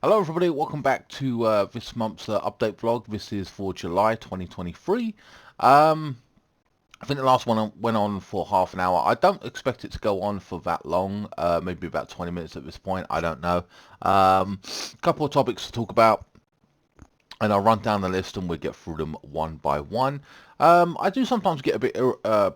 Hello everybody, welcome back to this month's update vlog. This is for July 2023. I think the last one went on for half an hour. I don't expect it to go on for that long, maybe about 20 minutes at this point, I don't know. A couple of topics to talk about, and I'll run down the list and we'll get through them one by one. I do sometimes get a bit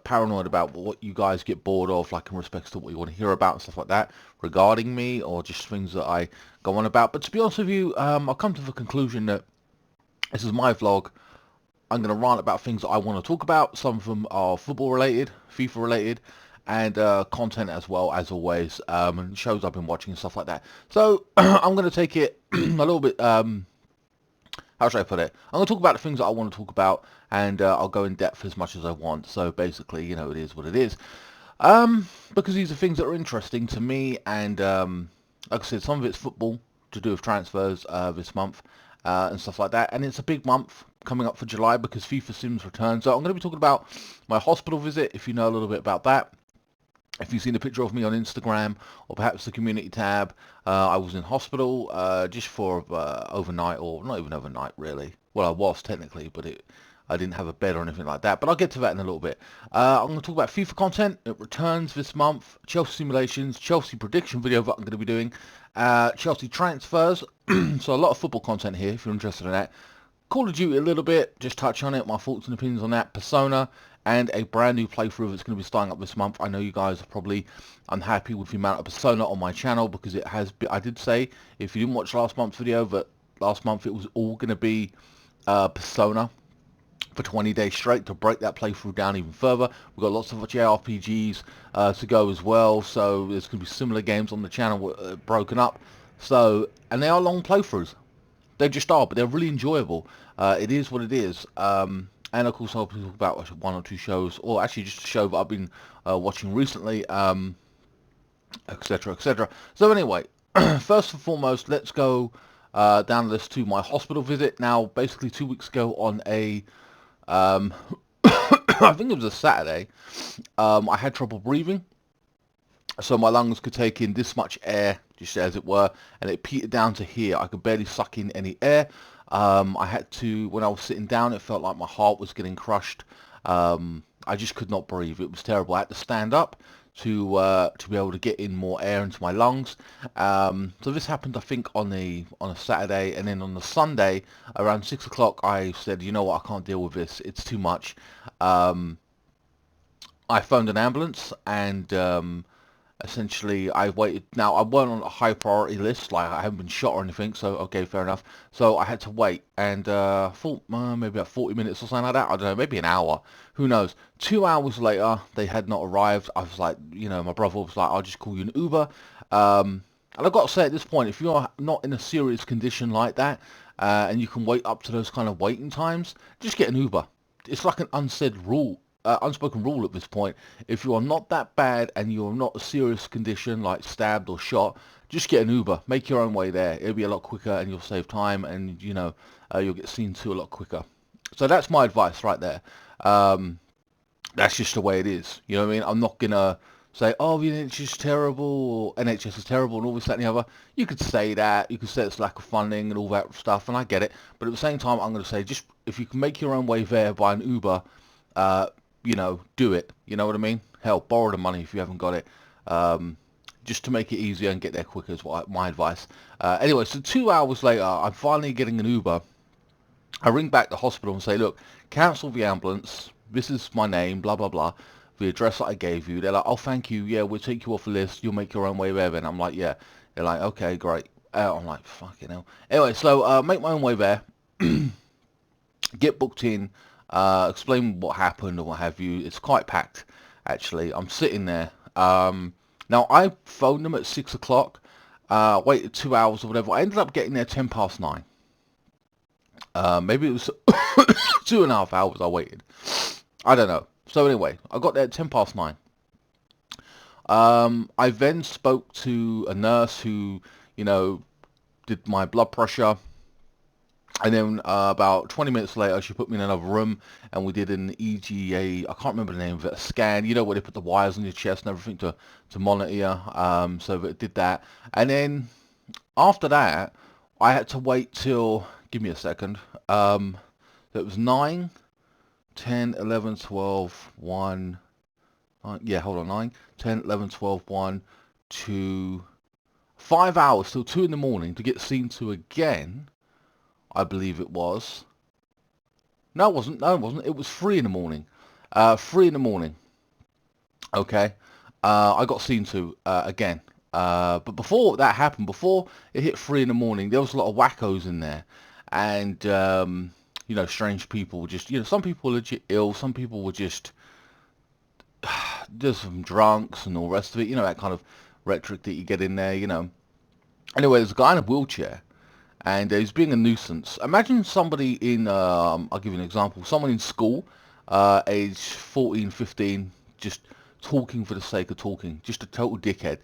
paranoid about what you guys get bored of, like in respects to what you want to hear about and stuff like that regarding me, or just things that I go on about. But to be honest with you, I've come to the conclusion that this is my vlog. I'm going to rant about things that I want to talk about. Some of them are football related, FIFA related, and content as well, as always, and shows I've been watching and stuff like that. So I'm going to take it a little bit... how should I put it? I'm going to talk about the things that I want to talk about, and I'll go in depth as much as I want. So basically, you know, it is what it is. Because these are things that are interesting to me, and like I said, some of it's football to do with transfers this month and stuff like that. And it's a big month coming up for July because FIFA Sims returns. So I'm going to be talking about my hospital visit, if you know a little bit about that. If you've seen a picture of me on Instagram or perhaps the community tab, I was in hospital just for overnight, or not even overnight really. Well, I was technically, but I didn't have a bed or anything like that. But I'll get to that in a little bit. I'm going to talk about FIFA content. It returns this month. Chelsea simulations, Chelsea prediction video that I'm going to be doing, Chelsea transfers. So a lot of football content here if you're interested in that. Call of Duty a little bit, just touch on it, my thoughts and opinions on that. Persona, and a brand new playthrough that's going to be starting up this month. I know you guys are probably unhappy with the amount of Persona on my channel because it has been, I did say, if you didn't watch last month's video, that last month it was all going to be Persona for 20 days straight to break that playthrough down even further. We've got lots of JRPGs to go as well, so there's going to be similar games on the channel broken up. So, and they are long playthroughs. They just are, but they're really enjoyable. It is what it is. And of course I'll talk about one or two shows, or actually just a show that I've been watching recently, etc, etc. So anyway, first and foremost, let's go down the list to my hospital visit. Now, basically 2 weeks ago on a, I think it was a Saturday, I had trouble breathing. So my lungs could take in this much air, just as it were, and it petered down to here. I could barely suck in any air. I had to, when I was sitting down, it felt like my heart was getting crushed. I just could not breathe. It was terrible. I had to stand up to be able to get in more air into my lungs. So this happened, I think, on a Saturday, and then on the Sunday around 6 o'clock, I said, you know what, I can't deal with this. It's too much. I phoned an ambulance, and essentially I waited. Now I weren't on a high priority list, like I haven't been shot or anything, so okay, fair enough. So I had to wait, and I thought maybe about 40 minutes or something like that, I don't know, maybe an hour, who knows. 2 hours later they had not arrived. I was like, you know, my brother was like, I'll just call you an Uber. And I've got to say, at this point, if you're not in a serious condition like that, and you can wait up to those kind of waiting times, just get an Uber. It's like an unsaid rule, unspoken rule at this point. If you are not that bad and you're not a serious condition like stabbed or shot, just get an Uber. Make your own way there. It'll be a lot quicker and you'll save time, and you know, you'll get seen to a lot quicker. So that's my advice right there. That's just the way it is. You know what I mean? I'm not gonna say, oh, the NHS is terrible, or NHS is terrible, and all this, that, and the other. You could say that. You could say it's lack of funding and all that stuff, and I get it. But at the same time, I'm going to say, just if you can make your own way there by an Uber, you know, do it. You know what I mean? Hell, borrow the money if you haven't got it. Just to make it easier and get there quicker is my advice. Anyway, so 2 hours later, I'm finally getting an Uber. I ring back the hospital and say, look, cancel the ambulance. This is my name, blah, blah, blah. The address that I gave you. They're like, oh, thank you. Yeah, we'll take you off the list. You'll make your own way there then. I'm like, yeah. They're like, okay, great. I'm like, fucking hell. Anyway, so make my own way there. Get booked in. Explain what happened and what have you. It's quite packed, actually. I'm sitting there. Now, I phoned them at 6 o'clock. Waited 2 hours or whatever. I ended up getting there 10 past 9. Maybe it was 2.5 hours I waited. I don't know. So anyway, I got there at 10 past 9. I then spoke to a nurse who, you know, did my blood pressure. And then about 20 minutes later, she put me in another room, and we did an EGA, I can't remember the name of it, a scan, you know, where they put the wires on your chest and everything to monitor you. So it did that. And then after that, I had to wait till, give me a second, it was 9, 10, 11, 12, 1, yeah, hold on, 9, 10, 11, 12, 1, 2, 5 hours till 2 in the morning to get seen to again, I believe it was. No, it wasn't. No, it wasn't. It was 3 in the morning. 3 in the morning. Okay. I got seen to again. But before that happened, before it hit 3 in the morning, there was a lot of wackos in there. And, you know, strange people were just, you know, some people were legit ill. Some people were just some drunks and all the rest of it. You know, that kind of rhetoric that you get in there, you know. Anyway, there's a guy in a wheelchair. And he's being a nuisance. Imagine somebody in, I'll give you an example, someone in school, age 14, 15, just talking for the sake of talking, just a total dickhead.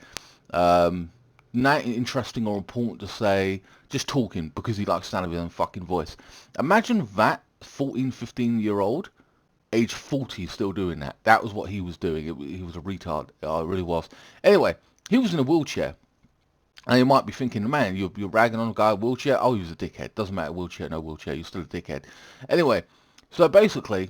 Not interesting or important to say, just talking because he likes sound of his own fucking voice. Imagine that 14, 15-year-old, age 40, still doing that. That was what he was doing. He was a retard. It really was. Anyway, he was in a wheelchair. And you might be thinking, man, you're ragging on a guy in a wheelchair. Oh, he was a dickhead. Doesn't matter, wheelchair, no wheelchair. You're still a dickhead. Anyway, so basically,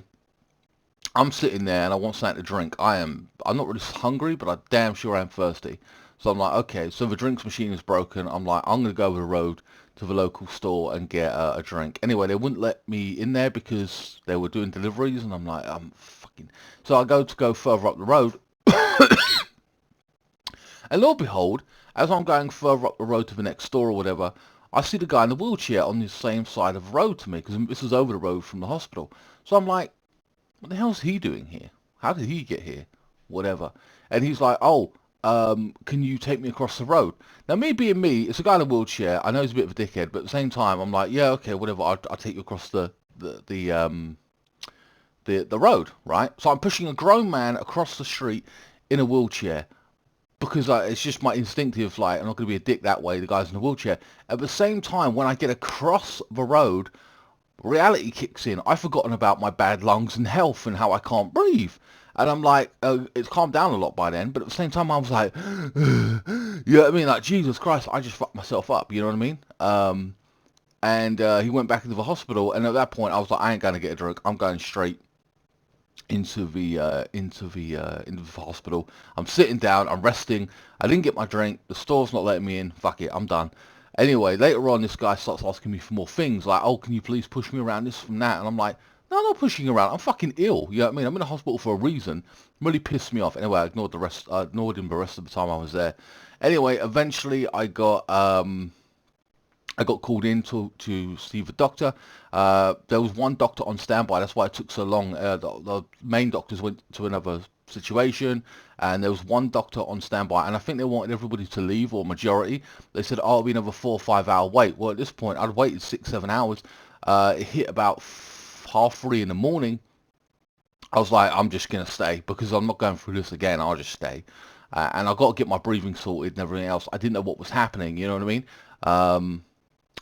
I'm sitting there and I want something to drink. I'm not really hungry, but I'm damn sure I'm thirsty. So I'm like, okay, so the drinks machine is broken. I'm like, I'm going to go over the road to the local store and get a drink. Anyway, they wouldn't let me in there because they were doing deliveries. And I'm like, I'm fucking... So I go further up the road. And lo and behold, as I'm going further up the road to the next store or whatever, I see the guy in the wheelchair on the same side of the road to me, because this is over the road from the hospital. So I'm like, what the hell's he doing here? How did he get here? Whatever. And he's like, oh, can you take me across the road? Now, me being me, it's a guy in a wheelchair. I know he's a bit of a dickhead, but at the same time, I'm like, yeah, okay, whatever. I'll take you across the road, right? So I'm pushing a grown man across the street in a wheelchair, because it's just my instinctive, like, I'm not going to be a dick that way, the guy's in a wheelchair. At the same time, when I get across the road, reality kicks in. I've forgotten about my bad lungs and health and how I can't breathe. And I'm like, it's calmed down a lot by then, but at the same time, I was like, you know what I mean? Like, Jesus Christ, I just fucked myself up, you know what I mean? And he went back into the hospital, and at that point, I was like, I ain't going to get a drink. I'm going straight into the hospital. I'm sitting down, I'm resting. I didn't get my drink. The store's not letting me in. Fuck it, I'm done. Anyway, later on, this guy starts asking me for more things, like, oh, can you please push me around this from that? And I'm like, no, I'm not pushing you around. I'm fucking ill. You know what I mean? I'm in the hospital for a reason. Really pissed me off. Anyway, I ignored him the rest of the time I was there. Anyway, eventually I got called in to see the doctor. There was one doctor on standby. That's why it took so long. The main doctors went to another situation, and there was one doctor on standby. And I think they wanted everybody to leave, or majority. They said, "Oh, it'll be another 4 or 5 hour wait." Well, at this point, I'd waited 6, 7 hours. It hit about 3:30 in the morning. I was like, I'm just gonna stay because I'm not going through this again. I'll just stay. And I got to get my breathing sorted and everything else. I didn't know what was happening. You know what I mean?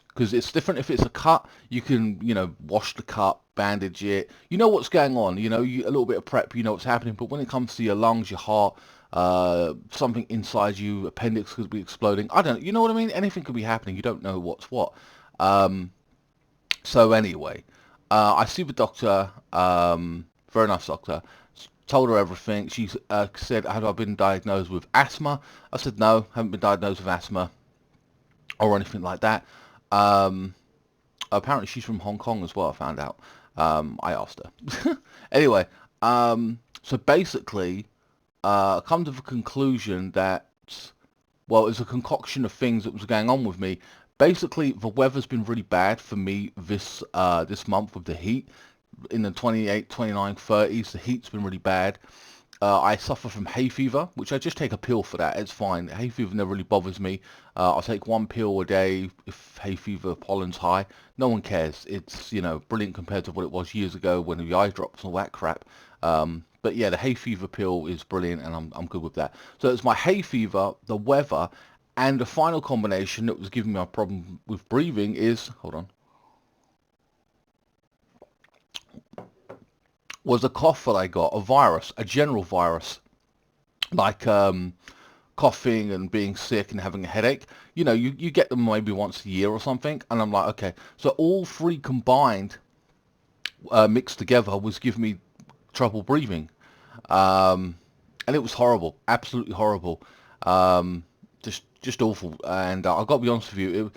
Because it's different if it's a cut. You can, you know, wash the cut, bandage it. You know what's going on. You know, a little bit of prep, you know what's happening. But when it comes to your lungs, your heart, something inside you, appendix could be exploding. I don't, you know what I mean? Anything could be happening. You don't know what's what. So anyway, I see the doctor, very nice doctor. Told her everything. She said, had I been diagnosed with asthma? I said, no, haven't been diagnosed with asthma or anything like that. Apparently she's from Hong Kong as well, I found out. I asked her. Anyway, so basically, come to the conclusion that, well, it's a concoction of things that was going on with me. Basically, the weather's been really bad for me this month with the heat. In the 28, 29, 30s, the heat's been really bad. I suffer from hay fever, which I just take a pill for that. It's fine. Hay fever never really bothers me. I'll take one pill a day if hay fever pollen's high. No one cares. It's, you know, brilliant compared to what it was years ago when the eye drops and all that crap. But yeah, the hay fever pill is brilliant, and I'm good with that. So it's my hay fever, the weather, and the final combination that was giving me a problem with breathing is, hold on, was a cough that I got, a virus, a general virus, like coughing and being sick and having a headache. You know, you get them maybe once a year or something. And I'm like, okay. So all three combined, mixed together, was giving me trouble breathing. Um, and it was horrible, absolutely horrible. Just awful. And I got to be honest with you,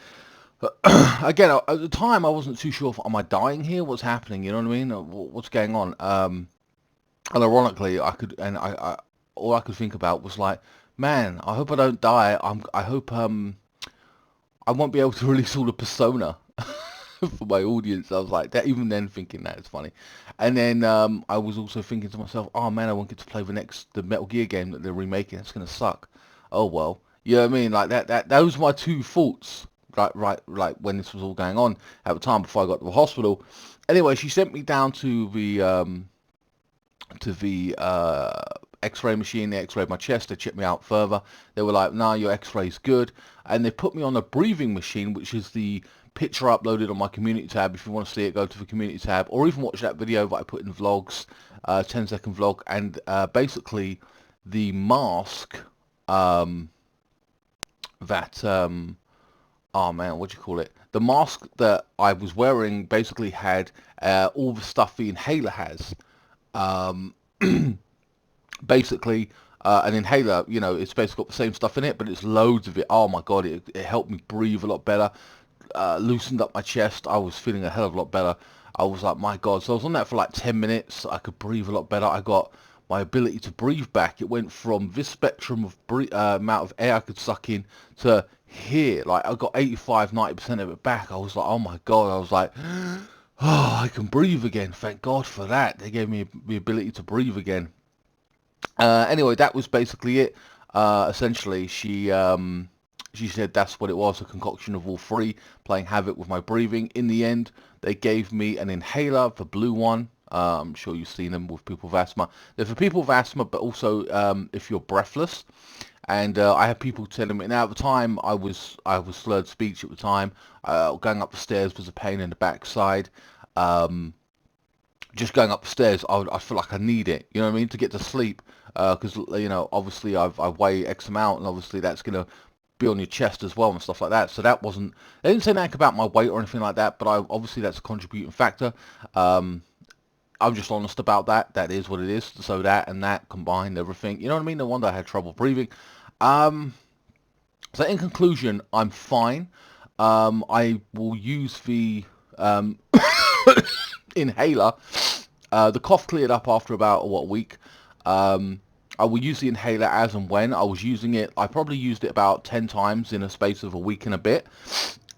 again, at the time, I wasn't too sure if am I dying here, what's happening, you know what I mean? What's going on? And ironically, I all I could think about was like, man, I hope I don't die. I hope I won't be able to release all the persona for my audience. I was like that, even then thinking that is funny. And then I was also thinking to myself, oh man, I won't get to play the Metal Gear game that they're remaking. That's gonna suck. Oh well, you know what I mean? Like those were my two thoughts. Like when this was all going on at the time before I got to the hospital. Anyway, she sent me down to the X-ray machine. They X-rayed my chest. They checked me out further. They were like, "Nah, your X-ray's good," and they put me on a breathing machine, which is the picture uploaded on my community tab. If you want to see it, go to the community tab, or even watch that video that I put in vlogs, 10-second vlog, and basically the mask that oh man, what do you call it? The mask that I was wearing basically had all the stuff the inhaler has. Um, basically, an inhaler, you know, it's basically got the same stuff in it, but it's loads of it. Oh my God, it helped me breathe a lot better. Loosened up my chest. I was feeling a hell of a lot better. I was like, my God. So I was on that for like 10 minutes. I could breathe a lot better. I got my ability to breathe back. It went from this spectrum of amount of air I could suck in to here. Like I got 85-90% of it back. I was like, oh my God. I was like, oh, I can breathe again. Thank God for that. They gave me the ability to breathe again. Anyway, that was basically it. Essentially, she said that's what it was, a concoction of all three, playing havoc with my breathing. In the end, they gave me an inhaler, the blue one. I'm sure you've seen them with people with asthma. They're for people with asthma, but also if you're breathless. And I had people telling me, now at the time, I was slurred speech at the time. Going up the stairs was a pain in the backside. Just going up the stairs, I feel like I need it, you know what I mean, to get to sleep. Because, you know, obviously I weigh X amount, and obviously that's going to be on your chest as well and stuff like that. So that wasn't, they didn't say anything about my weight or anything like that, but obviously that's a contributing factor. I'm just honest about that. That is what it is. So that and that combined, everything, you know what I mean? No wonder I had trouble breathing. So in conclusion, I'm fine. I will use the inhaler. The cough cleared up after about, what, a week. I will use the inhaler as and when. I was using it, I probably used it about 10 times in a space of a week and a bit.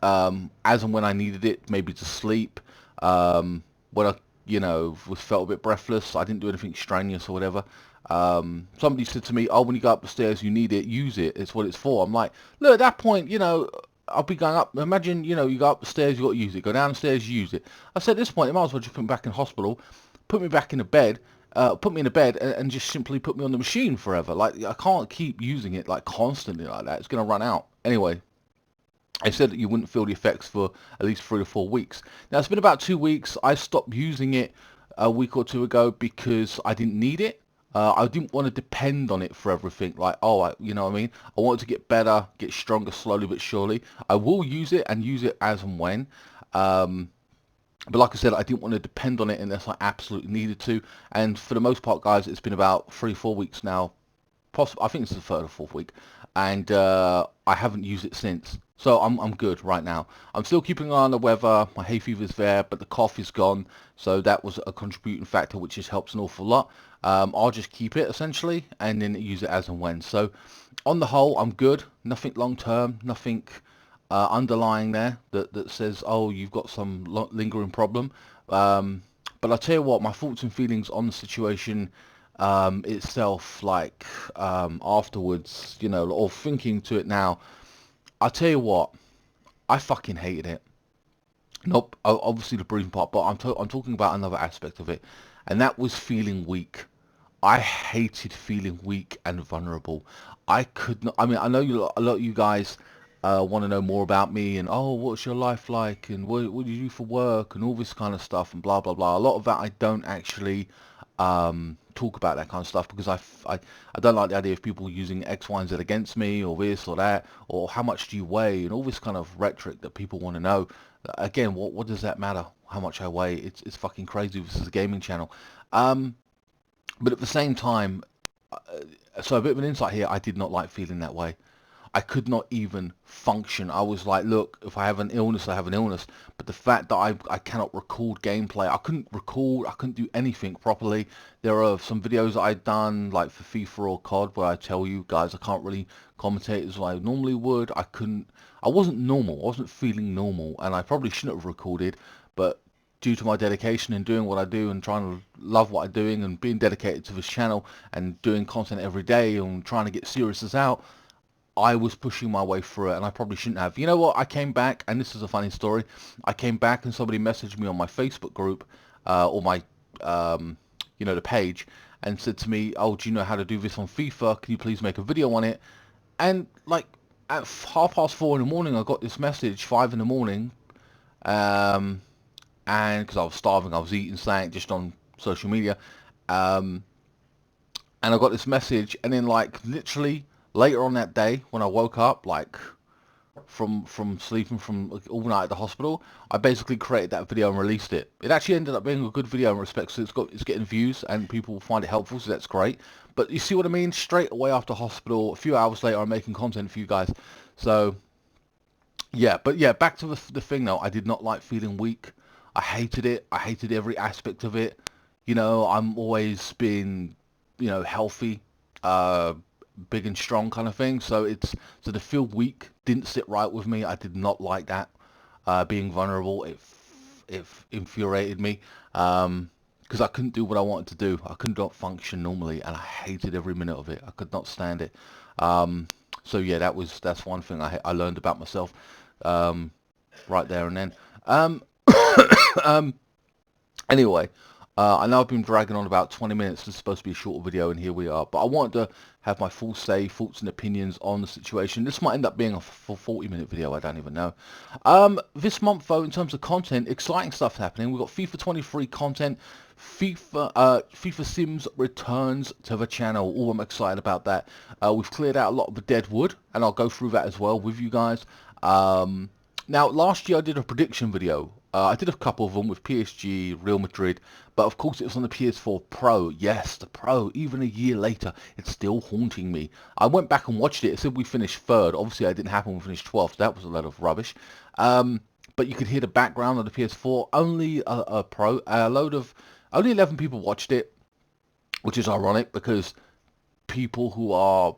As and when I needed it, maybe to sleep. When I, you know, felt a bit breathless, I didn't do anything strenuous or whatever. Somebody said to me, oh, when you go up the stairs, you need it, use it. It's what it's for. I'm like, look, at that point, you know, I'll be going up. Imagine, you know, you go up the stairs, you got to use it. Go down the stairs, use it. I said at this point, you might as well just put me back in hospital, put me back in a bed, put me in a bed, and just simply put me on the machine forever. Like, I can't keep using it like constantly like that. It's going to run out. Anyway, I said that you wouldn't feel the effects for at least 3 or 4 weeks. Now, it's been about 2 weeks. I stopped using it a week or two ago because I didn't need it. I didn't want to depend on it for everything. Like, oh, you know what I mean? I wanted to get better, get stronger slowly but surely. I will use it and use it as and when. But like I said, I didn't want to depend on it unless I absolutely needed to. And for the most part, guys, it's been about 3-4 weeks now. Possibly, I think it's the third or fourth week. And I haven't used it since. So I'm good right now. I'm still keeping an eye on the weather. My hay fever's there, but the cough is gone. So that was a contributing factor, which just helps an awful lot. I'll just keep it essentially and then use it as and when. So on the whole, I'm good. Nothing long term, nothing underlying there that says, oh, you've got some lingering problem. But I'll tell you what, my thoughts and feelings on the situation itself, like afterwards, you know, or thinking to it now, I'll tell you what, I fucking hated it. Nope, obviously the breathing part, but I'm talking about another aspect of it, and that was feeling weak. I hated feeling weak and vulnerable. I could not. I mean, I know a lot of you guys want to know more about me, and oh, what's your life like, and what do you do for work, and all this kind of stuff, and blah blah blah. A lot of that I don't actually talk about that kind of stuff, because I don't like the idea of people using X, Y, and Z against me, or this or that, or how much do you weigh, and all this kind of rhetoric that people want to know. Again, what does that matter? How much I weigh? It's fucking crazy. This is a gaming channel. But at the same time, so a bit of an insight here. I did not like feeling that way. I could not even function. I was like, look, if I have an illness, I have an illness. But the fact that I cannot record gameplay, I couldn't record, I couldn't do anything properly. There are some videos that I've done, like for FIFA or COD, where I tell you guys I can't really commentate as I normally would. I wasn't normal. I wasn't feeling normal, and I probably shouldn't have recorded. But due to my dedication and doing what I do and trying to love what I'm doing and being dedicated to this channel and doing content every day and trying to get serious as out, I was pushing my way through it, and I probably shouldn't have. You know what? I came back, and this is a funny story. I came back, and somebody messaged me on my Facebook group, or my, the page, and said to me, "Oh, do you know how to do this on FIFA? Can you please make a video on it?" And like at 4:30 in the morning, I got this message, 5 in the morning, and because I was starving, I was eating something just on social media, and I got this message, and then like literally later on that day when I woke up, like from sleeping from like, all night at the hospital, I basically created that video and released it. It actually ended up being a good video in respect, so it's getting views and people find it helpful, so that's great. But you see what I mean? Straight away after hospital, a few hours later, I'm making content for you guys. So yeah, but yeah, back to the thing though. I did not like feeling weak. I hated it. I hated every aspect of it. You know, I'm always been, healthy, uh, big and strong kind of thing. So to feel weak didn't sit right with me. I did not like that. Being vulnerable, it infuriated me. Because I couldn't do what I wanted to do. I could not function normally, and I hated every minute of it. I could not stand it. So yeah, that's one thing I learned about myself, right there and then. Um, Anyway, I know I've been dragging on about 20 minutes. This is supposed to be a shorter video, and here we are. But I wanted to have my full say, thoughts and opinions on the situation. This might end up being a 40-minute video. I don't even know. This month, though, in terms of content, exciting stuff happening. We've got FIFA 23 content. FIFA Sims returns to the channel. Oh, I'm excited about that. We've cleared out a lot of the dead wood, and I'll go through that as well with you guys. Now, last year I did a prediction video. I did a couple of them with PSG, Real Madrid, but of course it was on the PS4 Pro. Yes, the Pro. Even a year later, it's still haunting me. I went back and watched it. It said we finished third. Obviously, it didn't happen. We finished 12th. That was a lot of rubbish. But you could hear the background of the PS4. Only a Pro. Only 11 people watched it, which is ironic because people who are,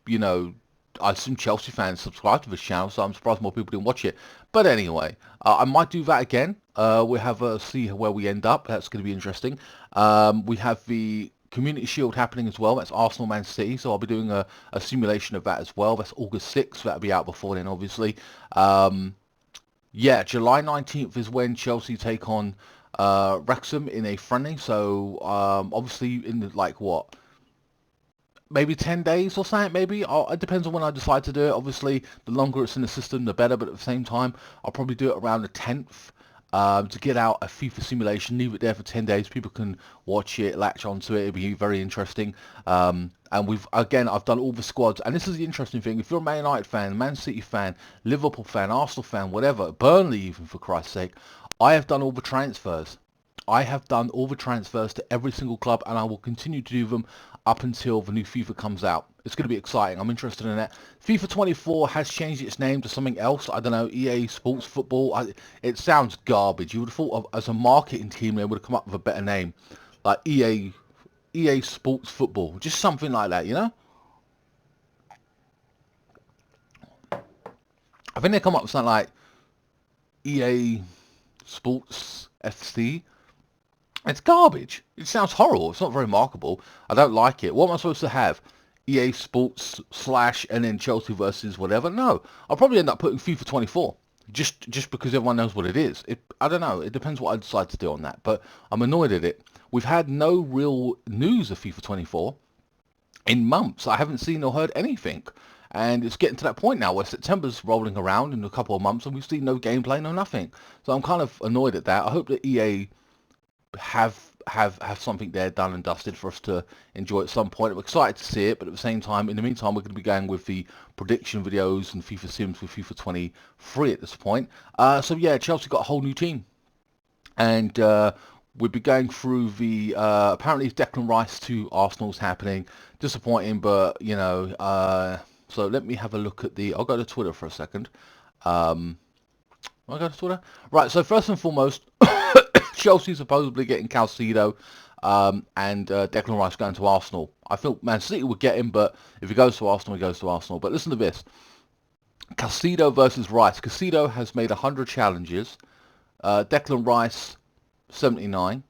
you know, I assume Chelsea fans subscribe to this channel, so I'm surprised more people didn't watch it. But anyway, I might do that again. We'll have a see where we end up. That's going to be interesting. We have the Community Shield happening as well. That's Arsenal Man City, so I'll be doing a simulation of that as well. That's August 6th. That'll be out before then, obviously. Yeah, July 19th is when Chelsea take on Wrexham in a friendly. So obviously in the, like what? Maybe 10 days or something, maybe. It depends on when I decide to do it. Obviously, the longer it's in the system, the better. But at the same time, I'll probably do it around the 10th to get out a FIFA simulation. Leave it there for 10 days. People can watch it, latch onto it. It'll be very interesting. And I've done all the squads. And this is the interesting thing. If you're a Man United fan, Man City fan, Liverpool fan, Arsenal fan, whatever, Burnley even, for Christ's sake, I have done all the transfers. I have done all the transfers to every single club, and I will continue to do them up until the new FIFA comes out. It's going to be exciting. I'm interested in that. FIFA 24 has changed its name to something else. I don't know, EA Sports Football. It sounds garbage. You would have thought as a marketing team they would have come up with a better name, like EA Sports Football, just something like that, you know? I think they come up with something like EA Sports FC. It's garbage. It sounds horrible. It's not very marketable. I don't like it. What am I supposed to have? EA Sports / and then Chelsea versus whatever? No. I'll probably end up putting FIFA 24. Just because everyone knows what it is. I don't know. It depends what I decide to do on that. But I'm annoyed at it. We've had no real news of FIFA 24 in months. I haven't seen or heard anything. And it's getting to that point now where September's rolling around in a couple of months and we've seen no gameplay, no nothing. So I'm kind of annoyed at that. I hope that EA have have something there done and dusted for us to enjoy at some point. I'm excited to see it, but at the same time, in the meantime, we're going to be going with the prediction videos and FIFA Sims with FIFA 23 at this point. So yeah, Chelsea got a whole new team, and we'll be going through the apparently Declan Rice to Arsenal's happening. Disappointing, but you know. So let me have a look at the. I'll go to Twitter for a second. I'll go to Twitter. Right. So first and foremost. Chelsea supposedly getting Caicedo and Declan Rice going to Arsenal. I thought Man City would get him, but if he goes to Arsenal, he goes to Arsenal. But listen to this. Caicedo versus Rice. Caicedo has made 100 challenges. Declan Rice, 79.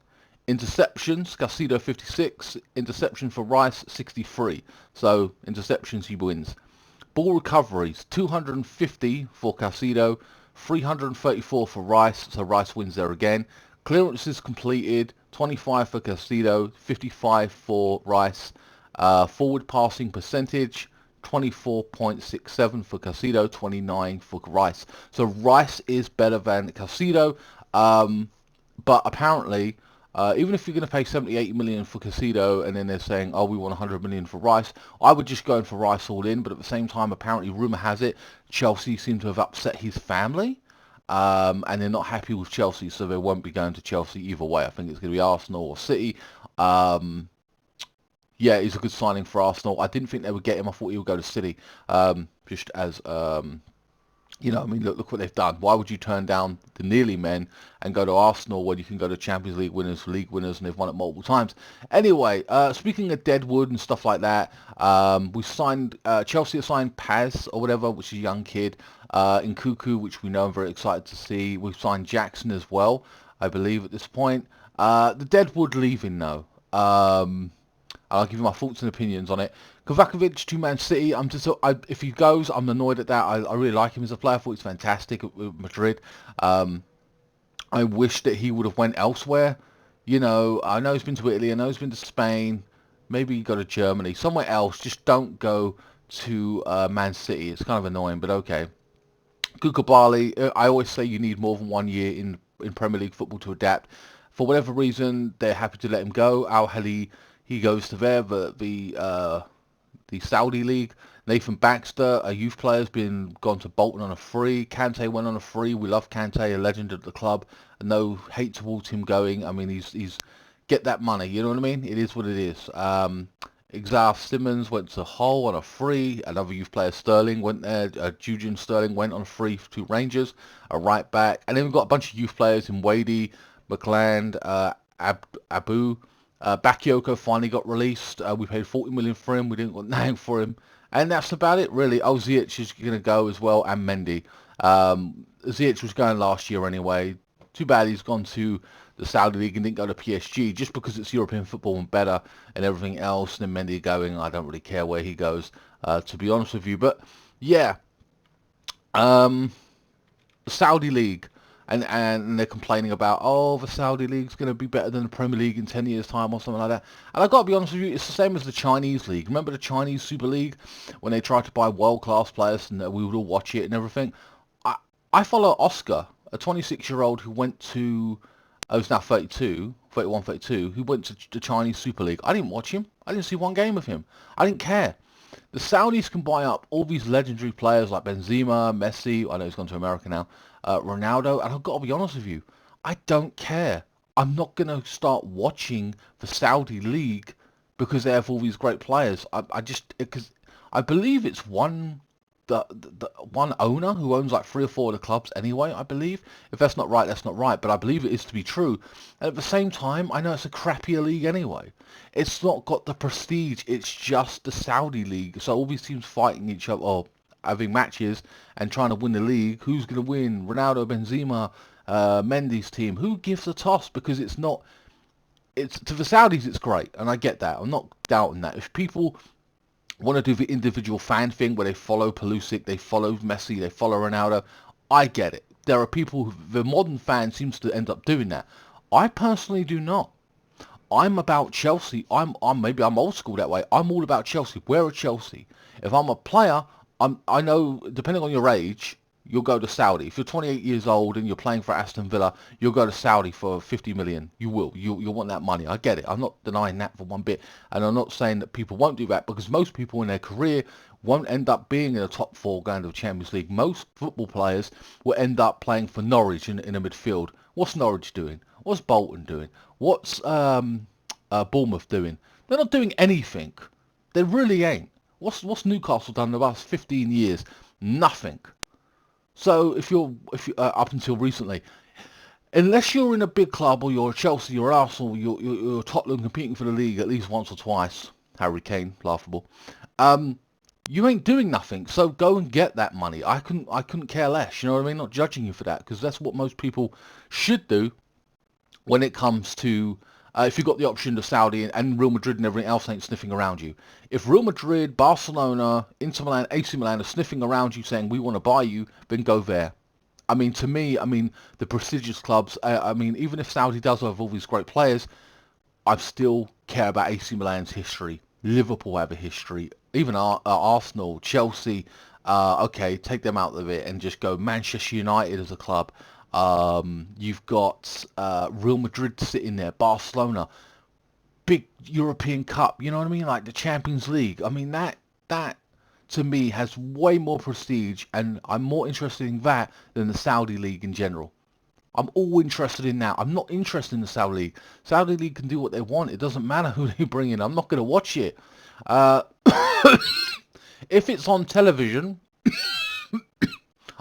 Interceptions, Caicedo 56. Interception for Rice, 63. So interceptions, he wins. Ball recoveries, 250 for Caicedo. 334 for Rice, so Rice wins there again. Clearances completed, 25 for Caicedo, 55 for Rice. Forward passing percentage, 24.67 for Caicedo, 29 for Rice. So Rice is better than Caicedo, but apparently, even if you're going to pay 78 million for Caicedo and then they're saying, oh, we want 100 million for Rice, I would just go in for Rice all in. But at the same time, apparently, rumour has it, Chelsea seem to have upset his family. And they're not happy with Chelsea, so they won't be going to Chelsea either way. I think it's going to be Arsenal or City. Yeah, he's a good signing for Arsenal. I didn't think they would get him. I thought he would go to City. Just as, you know, I mean, look what they've done. Why would you turn down the nearly men and go to Arsenal when you can go to Champions League winners, league winners, and they've won it multiple times? Anyway, speaking of Deadwood and stuff like that, we signed, Chelsea have signed Paz or whatever, which is a young kid. In Cuckoo, which we know I'm very excited to see. We've signed Jackson as well, I believe, at this point. The Deadwood leaving, though. I'll give you my thoughts and opinions on it. Kovacic to Man City. If he goes, I'm annoyed at that. I really like him as a player. I thought he's fantastic at Madrid. I wish that he would have went elsewhere. You know, I know he's been to Italy. I know he's been to Spain. Maybe he go to Germany. Somewhere else. Just don't go to Man City. It's kind of annoying, but okay. Koulibaly, I always say you need more than 1 year in Premier League football to adapt. For whatever reason, they're happy to let him go. Al Ahly, he goes to there, but the Saudi League. Nathan Baxter, a youth player, has gone to Bolton on a free. Kante went on a free. We love Kante, a legend at the club. No hate towards him going. I mean, he's get that money. You know what I mean? It is what it is. Xav Simmons went to Hull on a free. Another youth player, Sterling, went there. Julian Sterling went on a free to Rangers, a right back. And then we've got a bunch of youth players in Wadey, McLand, Abu. Bakayoko finally got released. We paid 40 million for him. We didn't got nothing for him. And that's about it, really. Oh, Ziyech is going to go as well, and Mendy. Ziyech was going last year anyway. Too bad he's gone to the Saudi League and didn't go to PSG, just because it's European football and better and everything else. And then Mendy going, I don't really care where he goes, to be honest with you. But yeah, the Saudi League, and they're complaining about, oh, the Saudi League's going to be better than the Premier League in 10 years' time or something like that. And I've got to be honest with you, it's the same as the Chinese League. Remember the Chinese Super League when they tried to buy world-class players and we would all watch it and everything? I follow Oscar, a 26-year-old who went to, who's now 32, 31, 32, who went to the Chinese Super League. I didn't watch him. I didn't see one game of him. I didn't care. The Saudis can buy up all these legendary players like Benzema, Messi, I know he's gone to America now, Ronaldo, and I've got to be honest with you, I don't care. I'm not going to start watching the Saudi League because they have all these great players. Because I believe it's one owner who owns like 3 or 4 of the clubs anyway, I believe. If that's not right, that's not right, but I believe it is to be true. And at the same time, I know it's a crappier league anyway. It's not got the prestige, it's just the Saudi League. So all these teams fighting each other, or having matches and trying to win the league. Who's going to win? Ronaldo, Benzema, Mendy's team. Who gives a toss? Because it's not, it's to the Saudis it's great, and I get that. I'm not doubting that. If people want to do the individual fan thing where they follow Pulisic, they follow Messi, they follow Ronaldo, I get it. There are people who, the modern fan seems to end up doing that. I personally do not. I'm about Chelsea. Maybe I'm old school that way. I'm all about Chelsea. We're a Chelsea. If I'm a player, I know, depending on your age, you'll go to Saudi. If you're 28 years old and you're playing for Aston Villa, you'll go to Saudi for 50 million. You will. You'll want that money. I get it. I'm not denying that for one bit. And I'm not saying that people won't do that, because most people in their career won't end up being in the top four going to the Champions League. Most football players will end up playing for Norwich in a midfield. What's Norwich doing? What's Bolton doing? What's Bournemouth doing? They're not doing anything. They really ain't. What's Newcastle done in the last 15 years? Nothing. So if you up until recently, unless you're in a big club, or you're Chelsea, you're Arsenal, you're Tottenham competing for the league at least once or twice, Harry Kane, laughable, you ain't doing nothing. So go and get that money. I couldn't care less. You know what I mean? Not judging you for that, because that's what most people should do when it comes to if you've got the option to Saudi, and Real Madrid and everything else ain't sniffing around you. If Real Madrid, Barcelona, Inter Milan, AC Milan are sniffing around you saying we want to buy you, then go there. I mean, to me, the prestigious clubs, even if Saudi does have all these great players, I still care about AC Milan's history. Liverpool have a history. Even Arsenal, Chelsea, okay, take them out of it and just go Manchester United as a club. You've got Real Madrid sitting there, Barcelona, big European Cup, you know what I mean? Like the Champions League. I mean, that to me has way more prestige, and I'm more interested in that than the Saudi League in general. I'm all interested in that. I'm not interested in the Saudi League. Saudi League can do what they want. It doesn't matter who they bring in. I'm not going to watch it. If it's on television,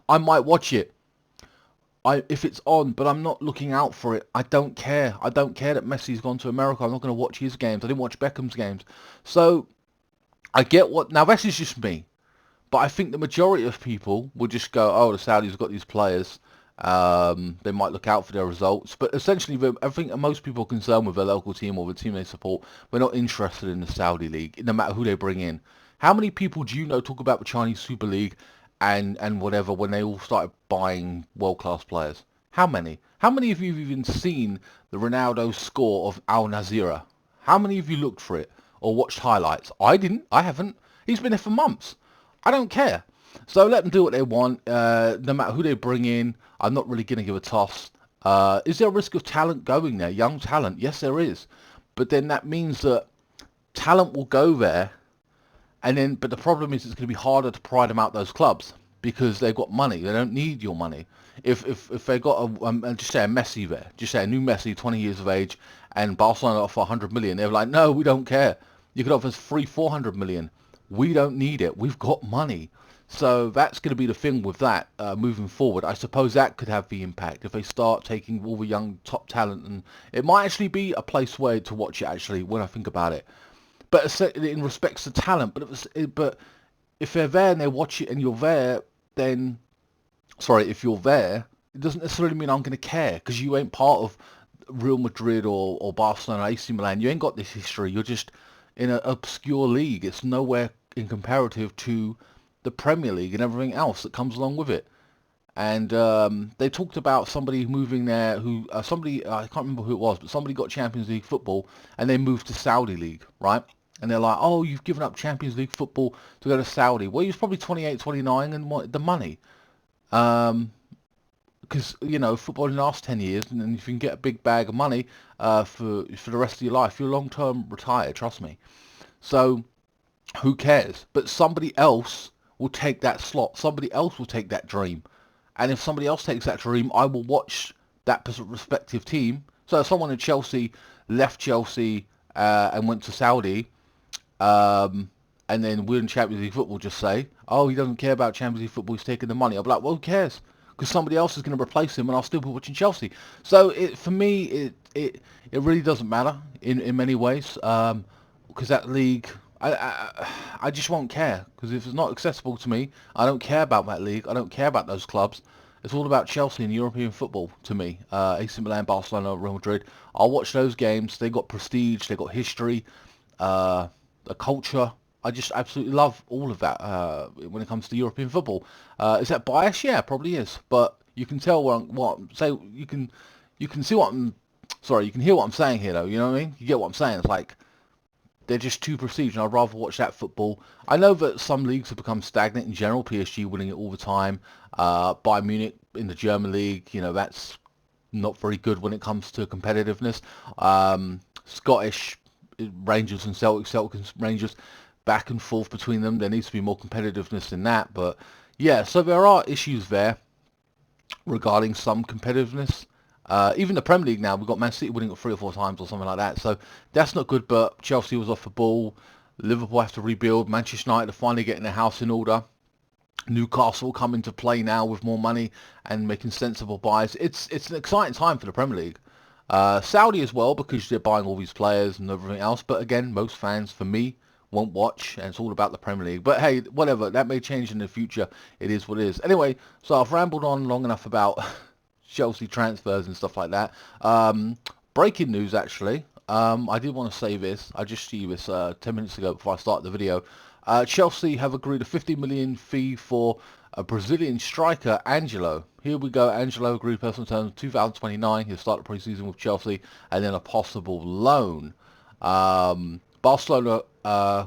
I might watch it. If it's on, but I'm not looking out for it. I don't care. I don't care that Messi's gone to America. I'm not going to watch his games. I didn't watch Beckham's games. So I get what... Now, this is just me. But I think the majority of people will just go, oh, the Saudis have got these players. They might look out for their results. But essentially, I think most people are concerned with their local team or the team they support. We're not interested in the Saudi League, no matter who they bring in. How many people do you know talk about the Chinese Super League and whatever when they all started buying world-class players? How many? How many of you have even seen the Ronaldo score of Al Nazira? How many of you looked for it or watched highlights? I didn't. I haven't. He's been there for months. I don't care. So let them do what they want. No matter who they bring in, I'm not really going to give a toss. Is there a risk of talent going there? Young talent? Yes, there is. But then that means that talent will go there. But the problem is it's going to be harder to pry them out those clubs because they've got money. They don't need your money. If they got just say a Messi there, just say a new Messi, 20 years of age, and Barcelona offer 100 million, they're like, no, we don't care. You could offer us 400 million. We don't need it. We've got money. So that's going to be the thing with that moving forward. I suppose that could have the impact if they start taking all the young top talent, and it might actually be a place where to watch it. Actually, when I think about it. But in respects to talent, but if they're there and they watch it and you're there, then, sorry, if you're there, it doesn't necessarily mean I'm going to care, because you ain't part of Real Madrid or Barcelona, AC Milan. You ain't got this history. You're just in an obscure league. It's nowhere in comparative to the Premier League and everything else that comes along with it. And they talked about somebody moving there who, I can't remember who it was, but somebody got Champions League football and they moved to Saudi League, right? And they're like, oh, you've given up Champions League football to go to Saudi. Well, he was probably 28, 29 and wanted the money. Because, football didn't last 10 years, and then if you can get a big bag of money for the rest of your life, you're long-term retired, trust me. So, who cares? But somebody else will take that slot. Somebody else will take that dream. And if somebody else takes that dream, I will watch that respective team. So if someone in Chelsea left Chelsea and went to Saudi, and then we're in Champions League football, just say, oh, he doesn't care about Champions League football, he's taking the money. I'll be like, well, who cares? Because somebody else is going to replace him and I'll still be watching Chelsea. So for me, it really doesn't matter in many ways, because that league, I just won't care, because if it's not accessible to me, I don't care about that league. I don't care about those clubs. It's all about Chelsea and European football to me. AC Milan, Barcelona, Real Madrid. I'll watch those games. They got prestige. They got history, a culture. I just absolutely love all of that when it comes to European football. Is that bias? Yeah, probably is. But you can tell you can see what I'm. Sorry, you can hear what I'm saying here, though. You know what I mean? You get what I'm saying? It's like they're just too prestige, and I'd rather watch that football. I know that some leagues have become stagnant in general, PSG winning it all the time, Bayern Munich in the German league, you know, that's not very good when it comes to competitiveness. Scottish Rangers and Celtic and Rangers, back and forth between them. There needs to be more competitiveness in that. But yeah, so there are issues there regarding some competitiveness. Even the Premier League now, we've got Man City winning it 3 or 4 times or something like that. So that's not good, but Chelsea was off the ball. Liverpool have to rebuild. Manchester United are finally getting their house in order. Newcastle come into play now with more money and making sensible buys. It's an exciting time for the Premier League. Saudi as well, because they're buying all these players and everything else. But again, most fans, for me, won't watch, and it's all about the Premier League. But hey, whatever, that may change in the future. It is what it is. Anyway, so I've rambled on long enough about Chelsea transfers and stuff like that. Breaking news, actually. I did want to say this. I just see this 10 minutes ago before I start the video. Chelsea have agreed a 50 million fee for a Brazilian striker, Angelo. Here we go. Angelo agreed personal terms 2029. He'll start the pre-season with Chelsea, and then a possible loan. Barcelona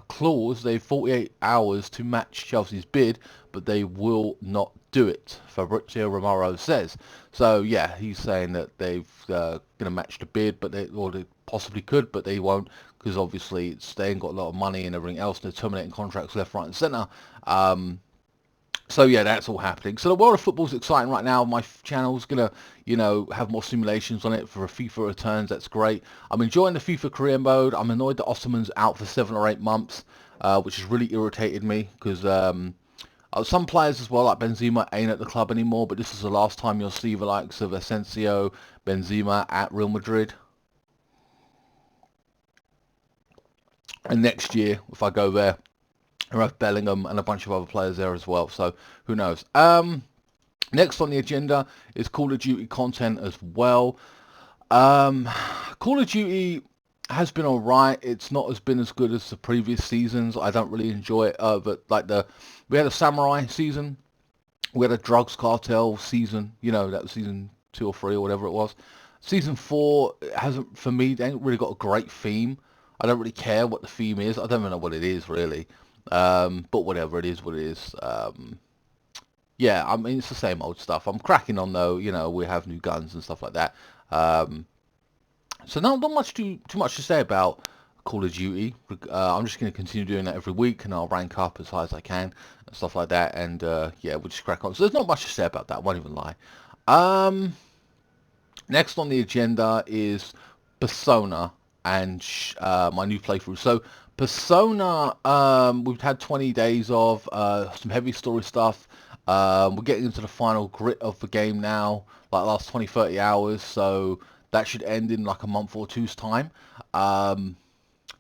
clause, they have 48 hours to match Chelsea's bid, but they will not do it, Fabrizio Romero says. So yeah, he's saying that they've going to match the bid, but they possibly could, but they won't, because obviously they ain't got a lot of money and everything else, and they're terminating contracts left, right and centre. So yeah, that's all happening. So the world of football is exciting right now. My channel's gonna, you know, have more simulations on it for a FIFA returns. That's great. I'm enjoying the FIFA career mode. I'm annoyed that Osman's out for 7 or 8 months, which has really irritated me, because some players as well, like Benzema, ain't at the club anymore. But this is the last time you'll see the likes of Asensio, Benzema at Real Madrid. And next year, if I go there, I have Bellingham and a bunch of other players there as well. So who knows? Next on the agenda is Call of Duty content as well. Call of Duty has been alright. It's not been as good as the previous seasons. I don't really enjoy it. But like we had a samurai season, we had a drugs cartel season. You know, that was season 2 or 3 or whatever it was. Season 4 hasn't, for me, they ain't really got a great theme. I don't really care what the theme is. I don't even know what it is really. But whatever, it is what it is. Yeah, I mean, it's the same old stuff. I'm cracking on though, you know, we have new guns and stuff like that. So not much too much to say about Call of Duty. I'm just going to continue doing that every week, and I'll rank up as high as I can and stuff like that. And yeah, we'll just crack on. So there's not much to say about that. I won't even lie. Next on the agenda is Persona and my new playthrough. So Persona, we've had 20 days of some heavy story stuff. We're getting into the final grit of the game now, like last 20-30 hours, so that should end in like a month or two's time.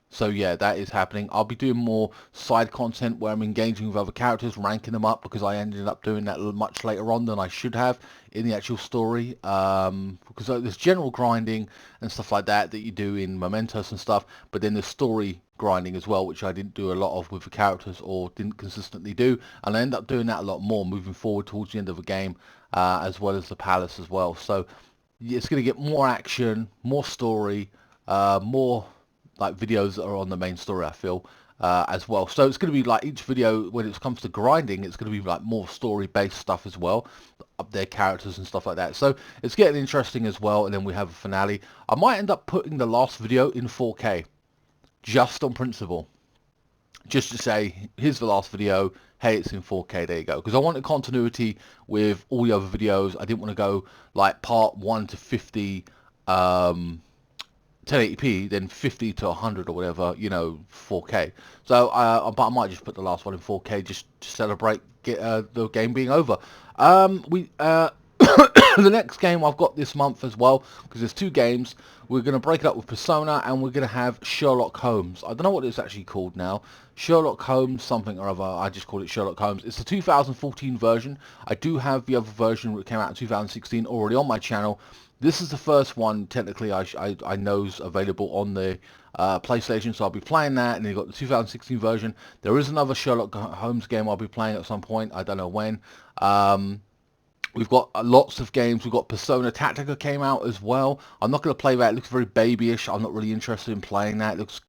So yeah, that is happening. I'll be doing more side content where I'm engaging with other characters, ranking them up, because I ended up doing that much later on than I should have in the actual story. Because there's general grinding and stuff like that you do in Mementos and stuff, but then there's story grinding as well, which I didn't do a lot of with the characters, or didn't consistently do, and I end up doing that a lot more moving forward towards the end of the game, as well as the palace as well. So it's going to get more action, more story, more like videos that are on the main story, I feel, as well. So it's going to be like each video, when it comes to grinding, it's going to be like more story based stuff as well, up their characters and stuff like that. So it's getting interesting as well. And then we have a finale. I might end up putting the last video in 4K just on principle, just to say, here's the last video, hey, it's in 4K, there you go. Because I wanted continuity with all the other videos. I didn't want to go like part 1 to 50 1080p, then 50 to 100 or whatever, you know, 4K. So but I might just put the last one in 4K just to celebrate the game being over. The next game I've got this month as well, because there's 2 games. We're going to break it up with Persona, and we're going to have Sherlock Holmes. I don't know what it's actually called now. Sherlock Holmes something or other. I just call it Sherlock Holmes. It's the 2014 version. I do have the other version that came out in 2016 already on my channel. This is the first one, technically, I know is available on the PlayStation, so I'll be playing that, and you've got the 2016 version. There is another Sherlock Holmes game I'll be playing at some point, I don't know when. We've got lots of games. We've got Persona Tactica came out as well. I'm not going to play that. It looks very babyish. I'm not really interested in playing that. It looks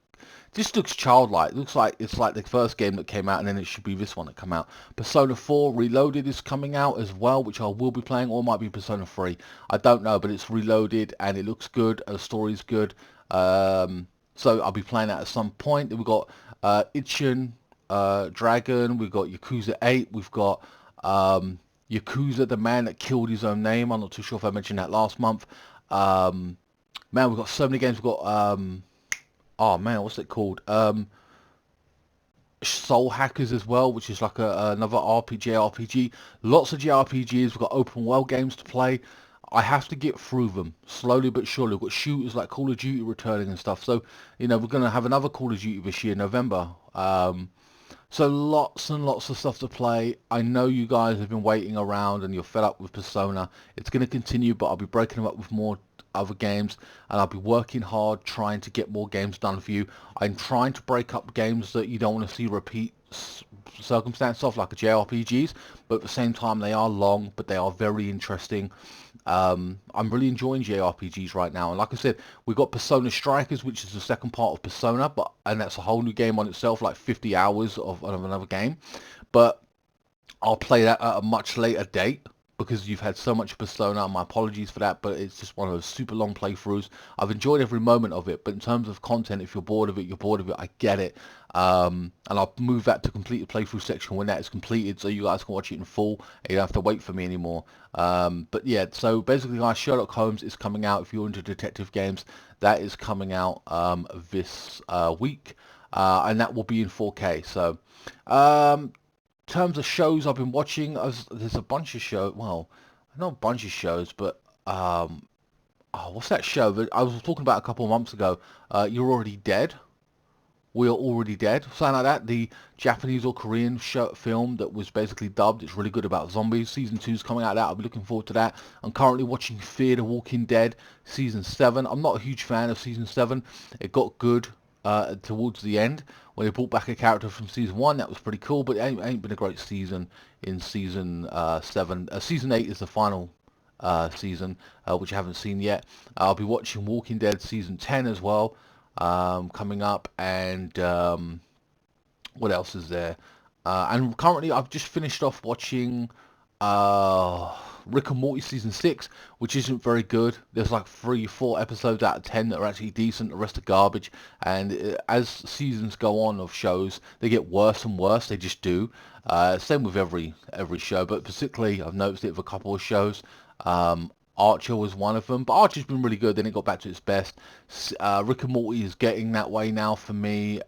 This looks childlike. It looks like it's like the first game that came out, and then it should be this one that come out. Persona 4 Reloaded is coming out as well, which I will be playing, or it might be Persona 3. I don't know, but it's Reloaded, and it looks good. The story's good. So I'll be playing that at some point. Then we've got Ichin Dragon. We've got Yakuza 8. We've got Yakuza, the man that killed his own name. I'm not too sure if I mentioned that last month. Man, we've got so many games. We've got oh man, what's it called? Soul Hackers as well, which is like another RPG. Lots of JRPGs. We've got open world games to play. I have to get through them slowly but surely. We've got shooters like Call of Duty returning and stuff. So, you know, we're going to have another Call of Duty this year, November. So lots and lots of stuff to play. I know you guys have been waiting around and you're fed up with Persona. It's going to continue, but I'll be breaking them up with more other games, and I'll be working hard trying to get more games done for you. I'm trying to break up games that you don't want to see repeat circumstance of, like a JRPGs, but at the same time they are long, but they are very interesting. I'm really enjoying JRPGs right now, and like I said, we've got Persona Strikers, which is the second part of Persona, and that's a whole new game on itself, like 50 hours of another game. But I'll play that at a much later date because you've had so much Persona. My apologies for that, but it's just one of those super long playthroughs. I've enjoyed every moment of it, but in terms of content, if you're bored of it, you're bored of it. I get it. And I'll move that to complete the playthrough section when that is completed, so you guys can watch it in full and you don't have to wait for me anymore. But yeah, so basically, guys, Sherlock Holmes is coming out. If you're into detective games, that is coming out this week, and that will be in 4K. So terms of shows I've been watching, there's a bunch of shows. Well, not a bunch of shows, but oh, what's that show that I was talking about a couple of months ago? You're Already Dead. We Are Already Dead, something like that. The Japanese or Korean film that was basically dubbed. It's really good about zombies. Season 2 is coming out of that. I'll be looking forward to that. I'm currently watching Fear the Walking Dead Season 7. I'm not a huge fan of Season 7. It got good towards the end when they brought back a character from Season 1. That was pretty cool, but it ain't been a great season in Season 7. Season 8 is the final season, which I haven't seen yet. I'll be watching Walking Dead Season 10 as well, coming up, and what else is there? And currently I've just finished off watching Rick and Morty Season 6, which isn't very good. There's like 3-4 episodes out of 10 that are actually decent, the rest are garbage, and as seasons go on of shows, they get worse and worse. They just do. Same with every show, but particularly I've noticed it with a couple of shows. Archer was one of them, but Archer's been really good. Then it got back to its best. Rick and Morty is getting that way now for me.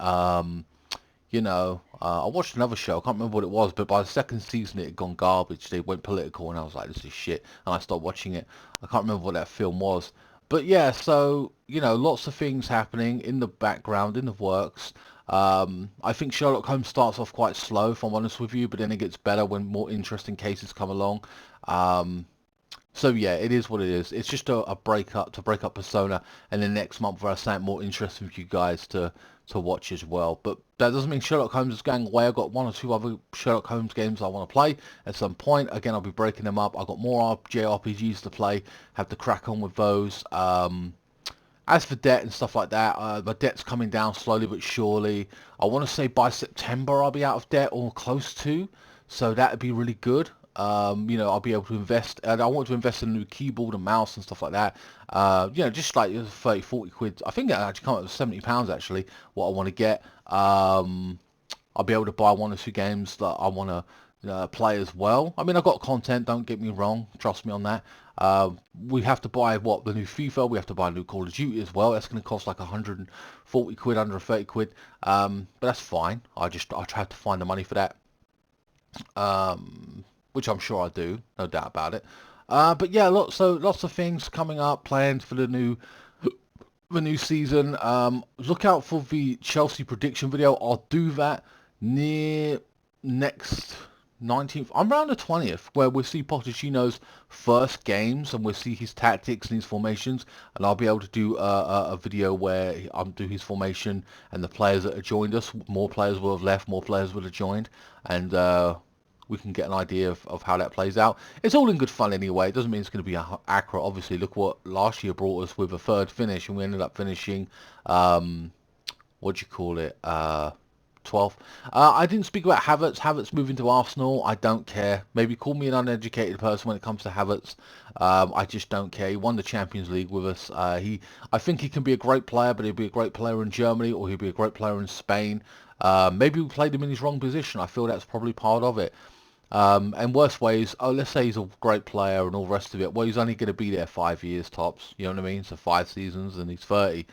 You know, I watched another show. I can't remember what it was, but by the second season, it had gone garbage. They went political, and I was like, "This is shit," and I stopped watching it. I can't remember what that film was, but yeah. So you know, lots of things happening in the background, in the works. I think Sherlock Holmes starts off quite slow, if I'm honest with you, but then it gets better when more interesting cases come along. So yeah, it is what it is. It's just a break up Persona, and then next month I'll have something more interesting for you guys to watch as well. But that doesn't mean Sherlock Holmes is going away. I've got 1 or 2 other Sherlock Holmes games I want to play at some point. Again, I'll be breaking them up. I've got more JRPGs to play. Have to crack on with those. As for debt and stuff like that, my debt's coming down slowly but surely. I want to say by September I'll be out of debt or close to. So that would be really good. You know, I'll be able to invest, and I want to invest in a new keyboard and mouse and stuff like that. You know, just like 30, 40 quid. I think it actually come up with £70 actually, what I want to get. I'll be able to buy 1 or 2 games that I want to play as well. I mean, I've got content, don't get me wrong, trust me on that. We have to buy the new FIFA, we have to buy a new Call of Duty as well. That's going to cost like 140 quid, 130 quid. But that's fine. I try to find the money for that. Which I'm sure I do, no doubt about it. But yeah, lots of things coming up, planned for the new season. Look out for the Chelsea prediction video. I'll do that near next 19th. I'm around the 20th, where we'll see Pochettino's first games and we'll see his tactics and his formations, and I'll be able to do a video where I'll do his formation and the players that have joined us. More players will have left, more players will have joined, and we can get an idea of how that plays out. It's all in good fun anyway. It doesn't mean it's going to be accurate. Obviously, look what last year brought us with a 3rd finish, and we ended up finishing, what what do you call it, 12th. I didn't speak about Havertz. Havertz moving to Arsenal. I don't care. Maybe call me an uneducated person when it comes to Havertz. I just don't care. He won the Champions League with us. I think he can be a great player, but he'll be a great player in Germany, or he'll be a great player in Spain. Maybe we played him in his wrong position. I feel that's probably part of it. And worst ways, oh, let's say he's a great player and all the rest of it. Well, he's only going to be there 5 years tops. You know what I mean? So 5 seasons, and he's 30.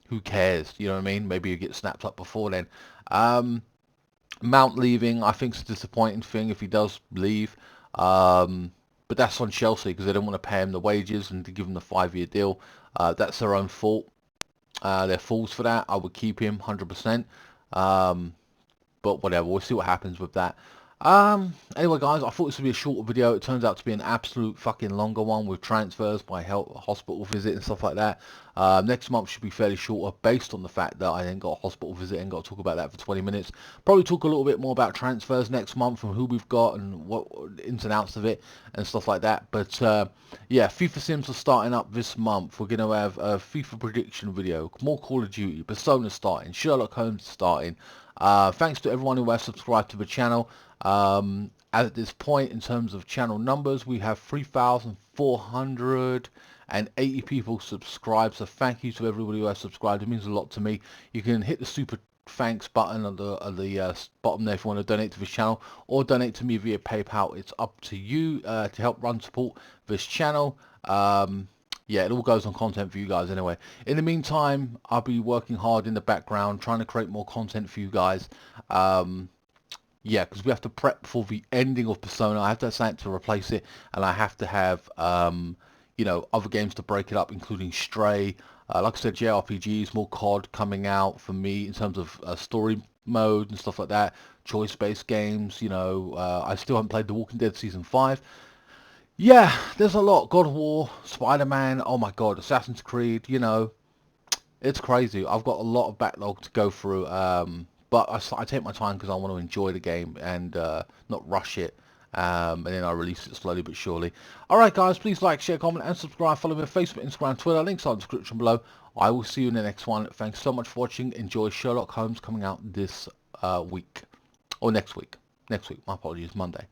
Who cares? You know what I mean? Maybe you get snapped up before then. Mount leaving, I think, is a disappointing thing if he does leave. But that's on Chelsea because they don't want to pay him the wages and to give him the 5-year deal. That's their own fault. They're fools for that. I would keep him 100%. But whatever, we'll see what happens with that. Anyway, guys, I thought this would be a shorter video. It turns out to be an absolute fucking longer one with transfers, my health, hospital visit and stuff like that. Next month should be fairly shorter based on the fact that I then got a hospital visit and got to talk about that for 20 minutes. Probably talk a little bit more about transfers next month and who we've got and what ins and outs of it and stuff like that. But yeah, FIFA Sims are starting up this month. We're going to have a FIFA prediction video, more Call of Duty, Persona starting, Sherlock Holmes starting. Thanks to everyone who has subscribed to the channel. At this point, in terms of channel numbers, we have 3,480 people subscribed, so thank you to everybody who has subscribed. It means a lot to me. You can hit the super thanks button on the bottom there if you want to donate to this channel, or donate to me via PayPal. It's up to you to help run support this channel. Yeah, it all goes on content for you guys anyway. In the meantime, I'll be working hard in the background trying to create more content for you guys. Yeah, because we have to prep for the ending of Persona. I have to have something to replace it, and I have to have, you know, other games to break it up, including Stray. Like I said, JRPGs, more COD coming out for me in terms of story mode and stuff like that. Choice-based games, you know. I still haven't played The Walking Dead Season 5. Yeah, there's a lot. God of War, Spider-Man, oh my God, Assassin's Creed, you know. It's crazy. I've got a lot of backlog to go through. But I take my time because I want to enjoy the game and not rush it. And then I release it slowly but surely. Alright guys, please like, share, comment and subscribe. Follow me on Facebook, Instagram, Twitter. Links are in the description below. I will see you in the next one. Thanks so much for watching. Enjoy Sherlock Holmes coming out this week. Or next week. Next week. My apologies. Monday.